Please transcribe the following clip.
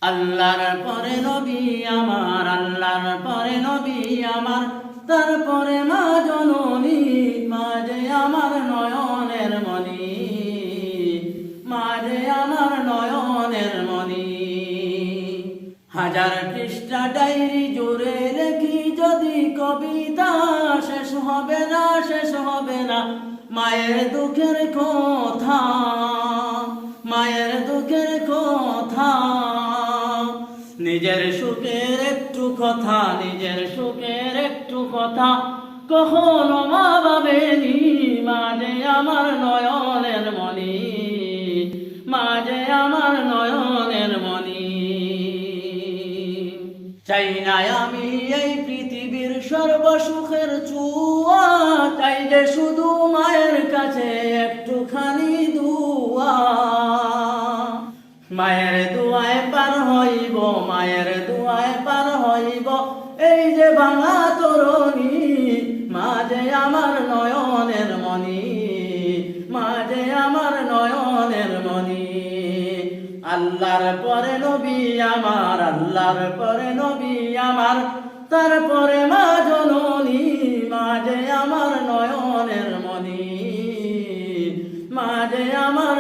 আল্লাহর পরে নবী আমার, আল্লাহর পরে নবী আমার, তারপরে মা জননী, মা যে আমার নয়নের মনি, মা যে আমার নয়নের মনি। হাজার পৃষ্ঠা ডায়েরি জুড়ে লেখি যদি কবিতা, শেষ হবে না, শেষ হবে না মায়ের দুঃখের কথা, মায়ের দুঃখের কথা। নিজের সুখের একটু কথা, নিজের সুখের একটু কথা কখনো মা ভাবেনি, মা যে আমার নয়নের মনি, মা যে আমার নয়নের মনি। চাই না আমি এই পৃথিবীর সর্বসুখের চুয়া, চাই যে শুধু মায়ের কাছে একটুখানি দুয়া। মায়ের দুয়ায় পার হইব, মায়ের দুয়ায় পার হইব এই যে ভাঙা তরণী, মা যে আমার নয়নের মনি, মা যে আমার নয়নের মনি। আল্লাহর পরে নবী আমার, আল্লাহর পরে নবী আমার, তারপরে মা জননী, মা যে আমার নয়নের মনি, মা যে আমার